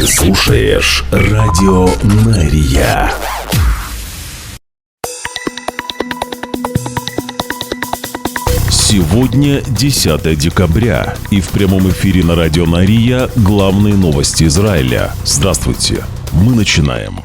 Ты слушаешь Радио Мария. Сегодня 10 декабря, и в прямом эфире на Радио Мария главные новости Израиля. Здравствуйте, мы начинаем.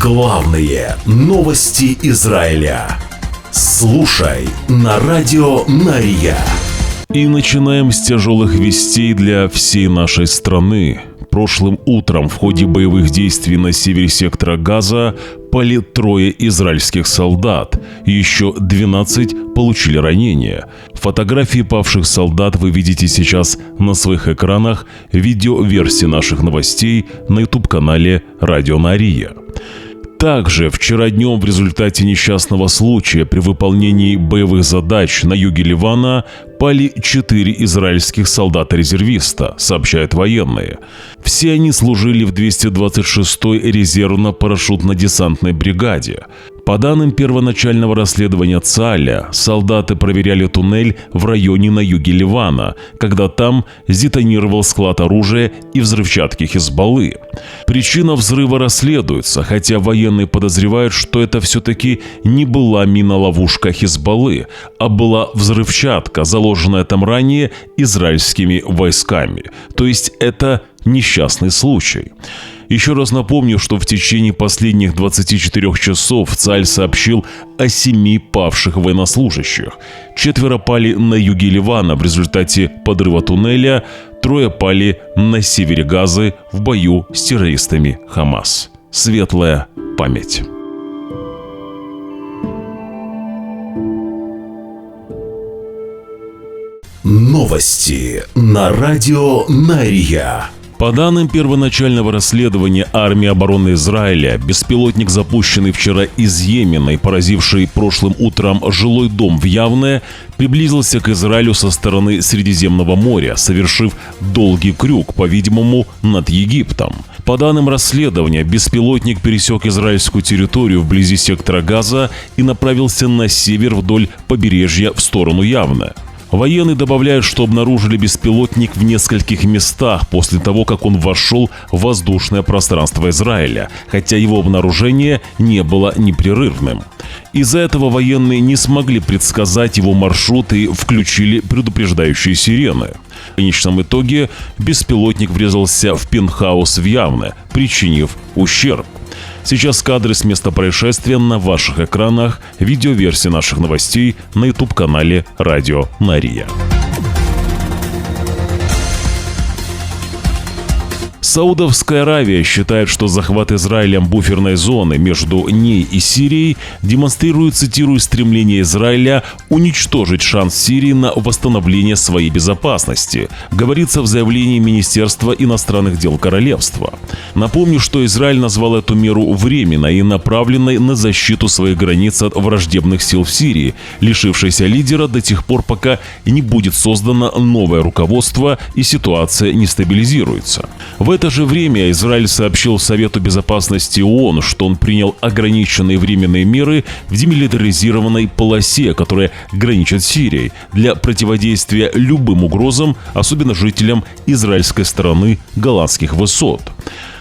Главные новости Израиля. Слушай на Радио Мария. И начинаем с тяжелых вестей для всей нашей страны. Прошлым утром в ходе боевых действий на севере сектора Газа пали 3 израильских солдат, и еще 12 получили ранения. Фотографии павших солдат вы видите сейчас на своих экранах, видеоверсии наших новостей на YouTube-канале Радио Мария. Также вчера днем в результате несчастного случая при выполнении боевых задач на юге Ливана пали 4 израильских солдата-резервиста, сообщают военные. Все они служили в 226-й резервно-парашютно-десантной бригаде. По данным первоначального расследования ЦАЛЯ, солдаты проверяли туннель в районе на юге Ливана, когда там сдетонировал склад оружия и взрывчатки Хизбаллы. Причина взрыва расследуется, хотя военные подозревают, что это все-таки не была мина-ловушка Хизбаллы, а была взрывчатка, заложенная там ранее израильскими войсками. То есть это несчастный случай. Еще раз напомню, что в течение последних 24 часов ЦАЛЬ сообщил о 7 павших военнослужащих. 4 пали на юге Ливана в результате подрыва туннеля, 3 пали на севере Газы в бою с террористами Хамас. Светлая память. Новости на Радио Мария. По данным первоначального расследования армии обороны Израиля, беспилотник, запущенный вчера из Йемена и поразивший прошлым утром жилой дом в Явне, приблизился к Израилю со стороны Средиземного моря, совершив долгий крюк, по-видимому, над Египтом. По данным расследования, беспилотник пересек израильскую территорию вблизи сектора Газа и направился на север вдоль побережья в сторону Явне. Военные добавляют, что обнаружили беспилотник в нескольких местах после того, как он вошел в воздушное пространство Израиля, хотя его обнаружение не было непрерывным. Из-за этого военные не смогли предсказать его маршрут и включили предупреждающие сирены. В конечном итоге беспилотник врезался в пентхаус в Явне, причинив ущерб. Сейчас кадры с места происшествия на ваших экранах, видеоверсия наших новостей на YouTube-канале Радио Мария. Саудовская Аравия считает, что захват Израилем буферной зоны между ней и Сирией демонстрирует, цитирую, стремление Израиля уничтожить шанс Сирии на восстановление своей безопасности, говорится в заявлении Министерства иностранных дел Королевства. Напомню, что Израиль назвал эту меру временной и направленной на защиту своих границ от враждебных сил в Сирии, лишившейся лидера до тех пор, пока не будет создано новое руководство и ситуация не стабилизируется. В это же время Израиль сообщил Совету безопасности ООН, что он принял ограниченные временные меры в демилитаризированной полосе, которая граничит с Сирией, для противодействия любым угрозам, особенно жителям израильской стороны Голландских высот.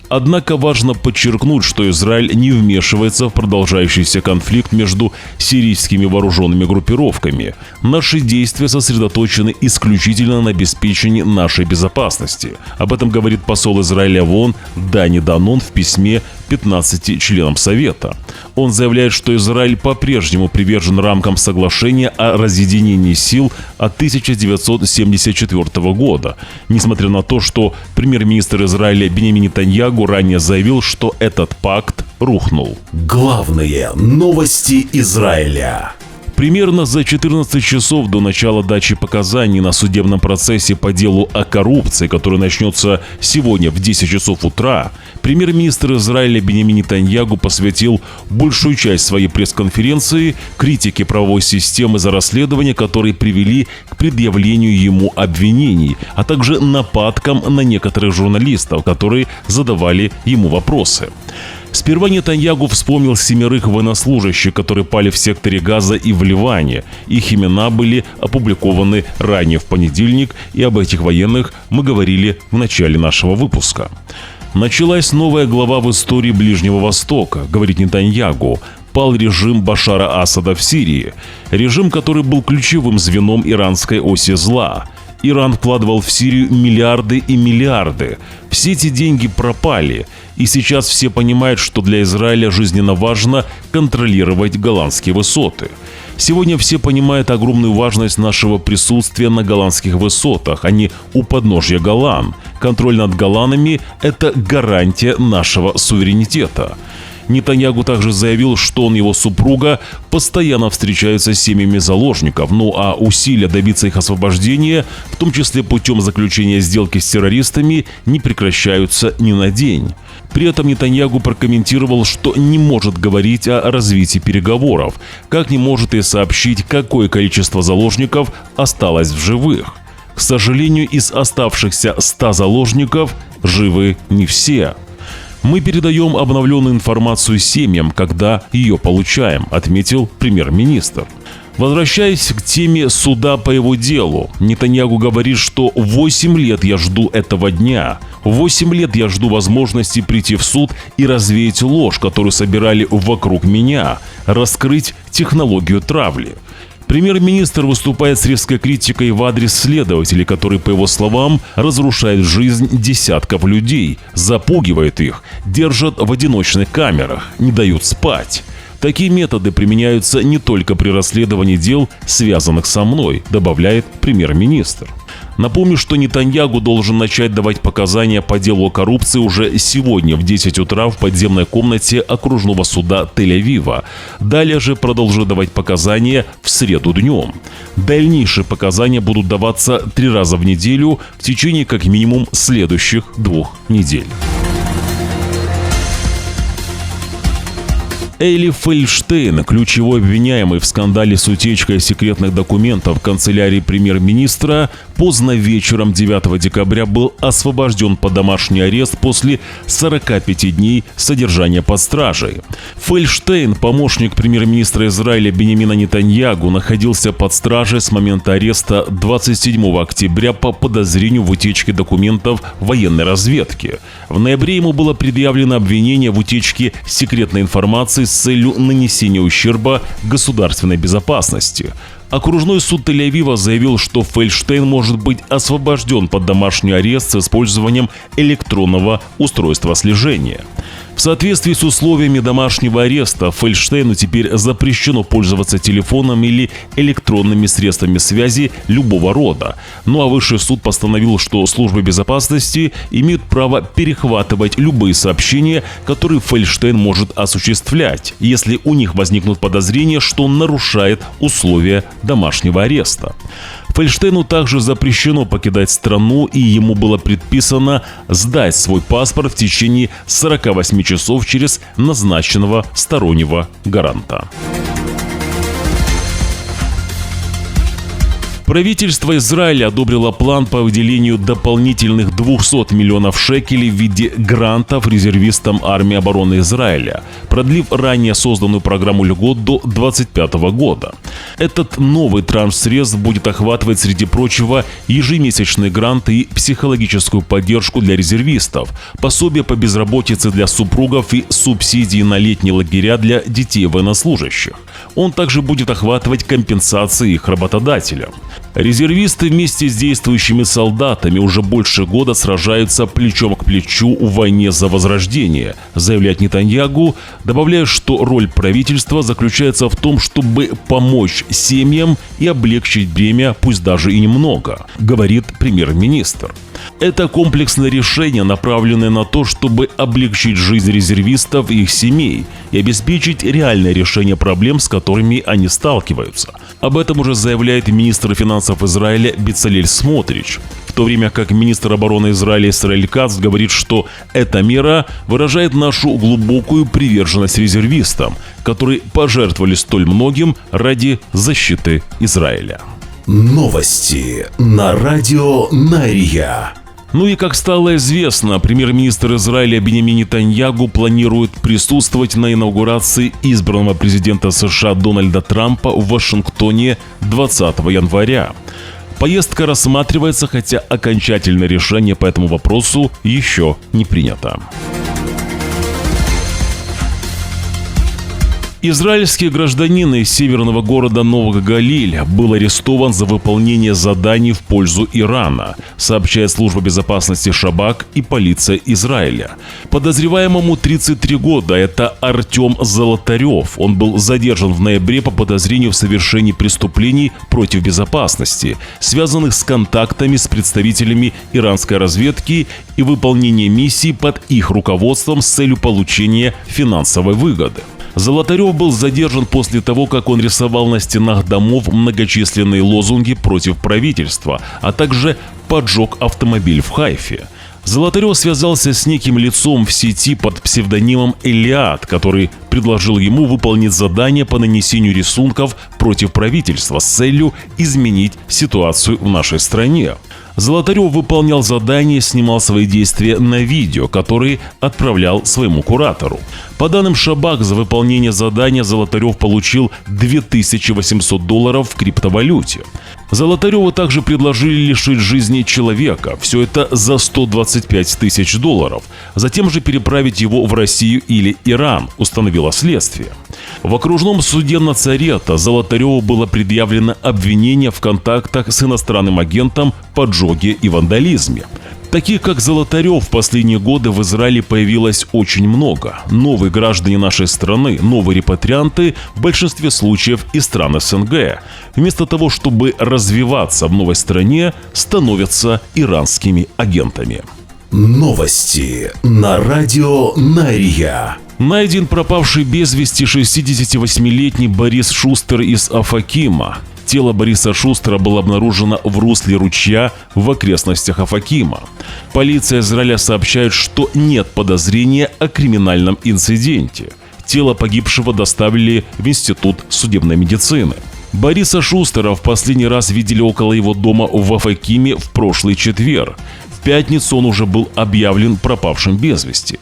Однако важно подчеркнуть, что Израиль не вмешивается в продолжающийся конфликт между сирийскими вооруженными группировками. Наши действия сосредоточены исключительно на обеспечении нашей безопасности. Об этом говорит посол Израиля в ООН Дани Данон в письме 15 членам Совета. Он заявляет, что Израиль по-прежнему привержен рамкам соглашения о разъединении сил от 1974 года, несмотря на то, что премьер-министр Израиля Биньямин Нетаньяху ранее заявил, что этот пакт рухнул. Главные новости Израиля. Примерно за 14 часов до начала дачи показаний на судебном процессе по делу о коррупции, который начнется сегодня в 10 часов утра, премьер-министр Израиля Биньямин Нетаньяху посвятил большую часть своей пресс-конференции критике правовой системы за расследования, которые привели к предъявлению ему обвинений, а также нападкам на некоторых журналистов, которые задавали ему вопросы. Сперва Нетаньягу вспомнил 7 военнослужащих, которые пали в секторе Газа и в Ливане. Их имена были опубликованы ранее в понедельник, и об этих военных мы говорили в начале нашего выпуска. «Началась новая глава в истории Ближнего Востока», — говорит Нетаньягу. «Пал режим Башара Асада в Сирии. Режим, который был ключевым звеном иранской оси зла. Иран вкладывал в Сирию миллиарды и миллиарды. Все эти деньги пропали. И сейчас все понимают, что для Израиля жизненно важно контролировать Голландские высоты. Сегодня все понимают огромную важность нашего присутствия на Голландских высотах, а не у подножья Голлан. Контроль над Голланами – это гарантия нашего суверенитета». Нетаньягу также заявил, что он и его супруга постоянно встречаются с семьями заложников, а усилия добиться их освобождения, в том числе путем заключения сделки с террористами, не прекращаются ни на день. При этом Нетаньягу прокомментировал, что не может говорить о развитии переговоров, как не может и сообщить, какое количество заложников осталось в живых. К сожалению, из оставшихся 100 заложников живы не все. «Мы передаем обновленную информацию семьям, когда ее получаем», — отметил премьер-министр. Возвращаясь к теме суда по его делу, Нетаньягу говорит, что 8 лет я жду этого дня. 8 лет я жду возможности прийти в суд и развеять ложь, которую собирали вокруг меня, раскрыть технологию травли. Премьер-министр выступает с резкой критикой в адрес следователей, которые, по его словам, разрушают жизнь десятков людей, запугивают их, держат в одиночных камерах, не дают спать. Такие методы применяются не только при расследовании дел, связанных со мной, добавляет премьер-министр. Напомню, что Нетаньягу должен начать давать показания по делу о коррупции уже сегодня в 10 утра в подземной комнате окружного суда Тель-Авива. Далее же продолжит давать показания в среду днем. Дальнейшие показания будут даваться 3 раза в неделю в течение как минимум следующих 2 недель. Эли Фельштейн, ключевой обвиняемый в скандале с утечкой секретных документов в канцелярии премьер-министра, поздно вечером 9 декабря был освобожден под домашний арест после 45 дней содержания под стражей. Фельштейн, помощник премьер-министра Израиля Биньямина Нетаньягу, находился под стражей с момента ареста 27 октября по подозрению в утечке документов военной разведки. В ноябре ему было предъявлено обвинение в утечке секретной информации с целью нанесения ущерба государственной безопасности. Окружной суд Тель-Авива заявил, что Фельштейн может быть освобожден под домашний арест с использованием электронного устройства слежения. В соответствии с условиями домашнего ареста Фельштейну теперь запрещено пользоваться телефоном или электронными средствами связи любого рода. А Высший суд постановил, что службы безопасности имеют право перехватывать любые сообщения, которые Фельштейн может осуществлять, если у них возникнут подозрения, что он нарушает условия домашнего ареста. Фельштейну также запрещено покидать страну, и ему было предписано сдать свой паспорт в течение 48 часов через назначенного стороннего гаранта. Правительство Израиля одобрило план по выделению дополнительных 200 миллионов шекелей в виде грантов резервистам армии обороны Израиля, продлив ранее созданную программу льгот до 2025 года. Этот новый транш средств будет охватывать, среди прочего, ежемесячные гранты и психологическую поддержку для резервистов, пособия по безработице для супругов и субсидии на летние лагеря для детей военнослужащих. Он также будет охватывать компенсации их работодателям. Резервисты вместе с действующими солдатами уже больше года сражаются плечом к плечу в войне за возрождение, заявляет Нетаньягу, добавляя, что роль правительства заключается в том, чтобы помочь семьям и облегчить бремя, пусть даже и немного, говорит премьер-министр. Это комплексное решение, направленное на то, чтобы облегчить жизнь резервистов и их семей и обеспечить реальное решение проблем, с которыми они сталкиваются. Об этом уже заявляет министр финансов Израиля Бецалель Смотрич, в то время как министр обороны Израиля Исраэль Кац говорит, что эта мера выражает нашу глубокую приверженность резервистам, которые пожертвовали столь многим ради защиты Израиля. Новости на радио Найрия. Ну и, как стало известно, премьер-министр Израиля Биньямин Нетаньяху планирует присутствовать на инаугурации избранного президента США Дональда Трампа в Вашингтоне 20 января. Поездка рассматривается, хотя окончательное решение по этому вопросу еще не принято. Израильский гражданин из северного города Новогалиль был арестован за выполнение заданий в пользу Ирана, сообщает служба безопасности Шабак и полиция Израиля. Подозреваемому 33 года, это Артем Золотарев. Он был задержан в ноябре по подозрению в совершении преступлений против безопасности, связанных с контактами с представителями иранской разведки и выполнением миссий под их руководством с целью получения финансовой выгоды. Золотарев был задержан после того, как он рисовал на стенах домов многочисленные лозунги против правительства, а также поджег автомобиль в Хайфе. Золотарев связался с неким лицом в сети под псевдонимом Элиад, который предложил ему выполнить задание по нанесению рисунков против правительства с целью изменить ситуацию в нашей стране. Золотарев выполнял задания и снимал свои действия на видео, которые отправлял своему куратору. По данным Шабак, за выполнение задания Золотарев получил $2800 в криптовалюте. Золотареву также предложили лишить жизни человека, все это за $125 тысяч. Затем же переправить его в Россию или Иран, установило следствие. В окружном суде Нацарета Золотареву было предъявлено обвинение в контактах с иностранным агентом, поджоге и вандализме. Таких, как Золотарев, в последние годы в Израиле появилось очень много. Новые граждане нашей страны, новые репатрианты, в большинстве случаев из стран СНГ, вместо того, чтобы развиваться в новой стране, становятся иранскими агентами. Новости на радио Нария. Найден пропавший без вести 68-летний Борис Шустер из Офакима. Тело Бориса Шустера было обнаружено в русле ручья в окрестностях Офакима. Полиция Израиля сообщает, что нет подозрения о криминальном инциденте. Тело погибшего доставили в Институт судебной медицины. Бориса Шустера в последний раз видели около его дома в Офакиме в прошлый четверг. В пятницу он уже был объявлен пропавшим без вести.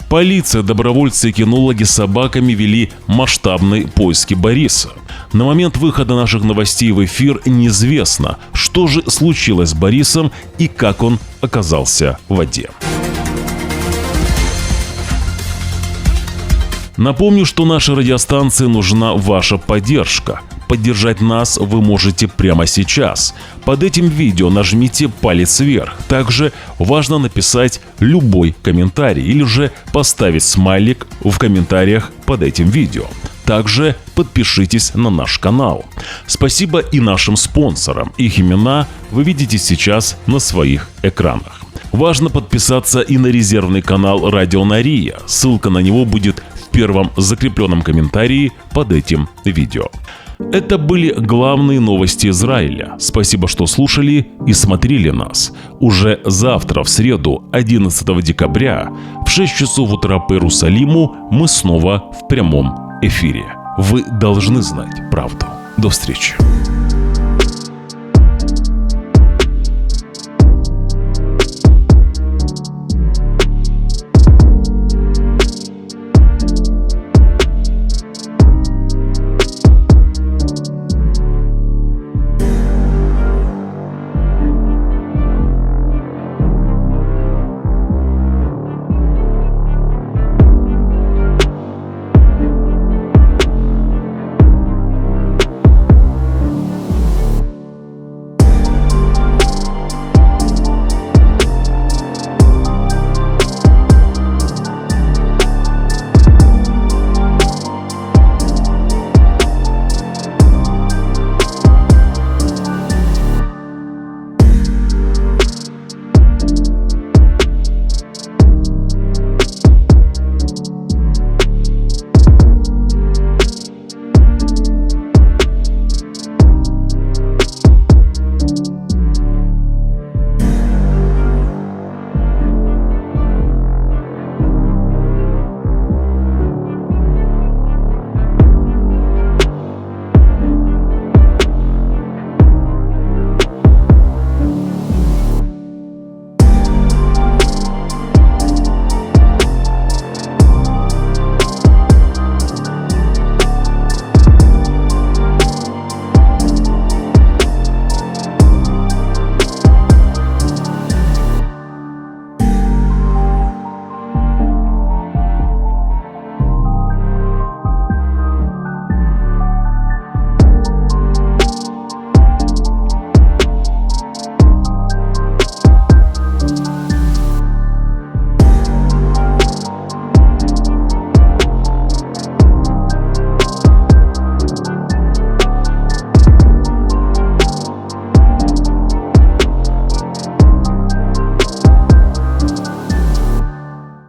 Полиция, добровольцы и кинологи с собаками вели масштабные поиски Бориса. На момент выхода наших новостей в эфир неизвестно, что же случилось с Борисом и как он оказался в воде. Напомню, что нашей радиостанции нужна ваша поддержка. Поддержать нас вы можете прямо сейчас. Под этим видео нажмите палец вверх. Также важно написать любой комментарий или же поставить смайлик в комментариях под этим видео. Также подпишитесь на наш канал. Спасибо и нашим спонсорам. Их имена вы видите сейчас на своих экранах. Важно подписаться и на резервный канал Радио Нария. Ссылка на него будет в первом закрепленном комментарии под этим видео. Это были главные новости Израиля. Спасибо, что слушали и смотрели нас. Уже завтра, в среду, 11 декабря, в 6 часов утра по Иерусалиму мы снова в прямом эфире. Вы должны знать правду. До встречи.